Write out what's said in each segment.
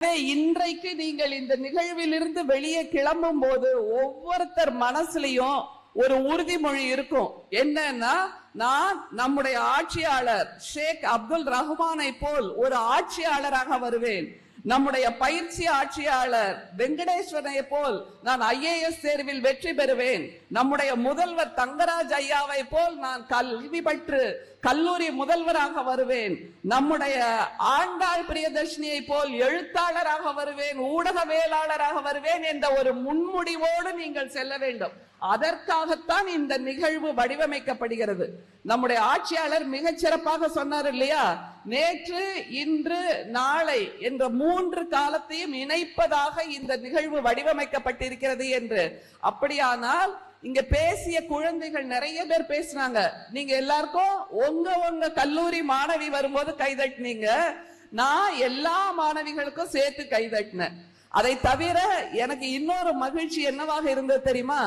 இன்றைக்கு நீங்கள் இந்த நிகழ்விலிருந்து வெளியே கிளம்பும் போது ஒவ்வொருத்தர் மனசுலயும் ஒரு உறுதிமொழி இருக்கும். என்னன்னா, நான் நம்முடைய ஆட்சியாளர் ஷேக் அப்துல் ரஹ்மானை போல் ஒரு ஆட்சியாளராக வருவேன். நம்முடைய பயிற்சி ஆட்சியாளர் வெங்கடேஸ்வரனை போல் நான் IAS தேர்வில் வெற்றி பெறுவேன். நம்முடைய முதல்வர் தங்கராஜ் ஐயாவை போல் நான் கல்வி பற்று கல்லூரி முதல்வராக வருவேன். நம்முடைய ஆண்டாள் பிரியதர்ஷினியை போல் எழுத்தாளராக வருவேன், ஊடகவியலாளராக வருவேன் என்ற ஒரு முன்முடிவோடு நீங்கள் செல்ல வேண்டும். அதற்காகத்தான் இந்த நிகழ்வு வடிவமைக்கப்படுகிறது. நம்முடைய ஆட்சியாளர் மிகச் சிறப்பாக சொன்னார் இல்லையா, நேற்று இன்று நாளை என்ற 3 காலத்தையும் இணைப்பதாக இந்த நிகழ்வு வடிவமைக்கப்பட்டிருக்கிறது என்று. அப்படியானால் இங்க பேசிய குழந்தைகள் நிறைய பேர் பேசினாங்க. நீங்க எல்லாருக்கும் உங்க கல்லூரி மாணவி வரும்போது கைதட்டினீங்க. நான் எல்லா மாணவிகளுக்கும் சேர்த்து கைதட்டினேன். அதை தவிர எனக்கு இன்னொரு மகிழ்ச்சி என்னவாக இருந்தது தெரியுமா,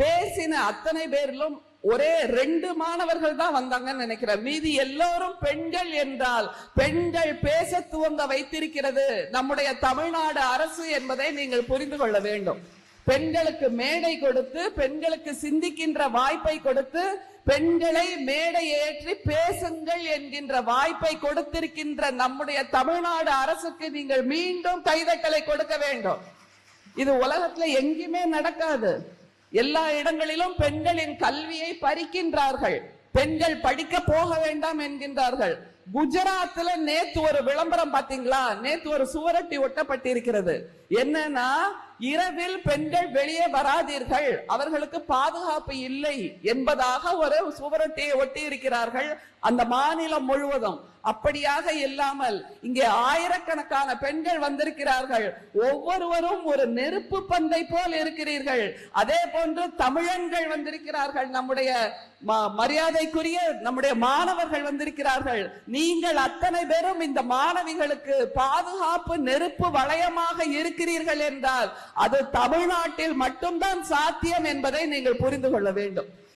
பேசின அத்தனை பேரிலும் ஒரே 2 மாணவர்கள் தான் வந்தாங்கன்னு நினைக்கிறேன். மீதி எல்லோரும் பெண்கள் என்றால் பெண்கள் பேச துவங்க வைத்திருக்கிறது நம்முடைய தமிழ்நாடு அரசு என்பதை நீங்கள் புரிந்து கொள்ள வேண்டும். பெண்களுக்கு மேடை கொடுத்து, பெண்களுக்கு சிந்திக்கின்ற வாய்ப்பை கொடுத்து, பெண்களை மேடை ஏற்றி பேசுங்கள் என்கின்ற வாய்ப்பை கொடுத்திருக்கின்ற நம்முடைய தமிழ்நாடு அரசுக்கு நீங்கள் மீண்டும் கைதட்டலை கொடுக்க வேண்டும். இது உலகத்துல எங்கேயுமே நடக்காது. எல்லா இடங்களிலும் பெண்களின் கல்வியை பறிக்கின்றார்கள். பெண்கள் படிக்க போக வேண்டாம் என்கின்றார்கள். குஜராத்ல நேத்து ஒரு விளம்பரம் பாத்தீங்களா? நேத்து ஒரு சுவரொட்டி ஒட்டப்பட்டிருக்கிறது. என்னன்னா, இரவில் பெண்கள் வெளியே வராதீர்கள், அவர்களுக்கு பாதுகாப்பு இல்லை என்பதாக ஒரு சுவரொட்டியை ஒட்டி இருக்கிறார்கள் அந்த மாநிலம் முழுவதும். அப்படியாக இல்லாமல் இங்கே ஆயிரக்கணக்கான பெண்கள் வந்திருக்கிறார்கள். ஒவ்வொருவரும் ஒரு நெருப்பு பந்தை போல் இருக்கிறீர்கள். அதே போன்று தமிழன்கள் வந்திருக்கிறார்கள். நம்முடைய மரியாதைக்குரிய நம்முடைய மாணவர்கள் வந்திருக்கிறார்கள். நீங்கள் அத்தனை பேரும் இந்த மாணவிகளுக்கு பாதுகாப்பு நெருப்பு வளையமாக இருக்கிறீர்கள் என்றால் அது தமிழ்நாட்டில் மட்டும்தான் சாத்தியம் என்பதை நீங்கள் புரிந்து கொள்ள வேண்டும்.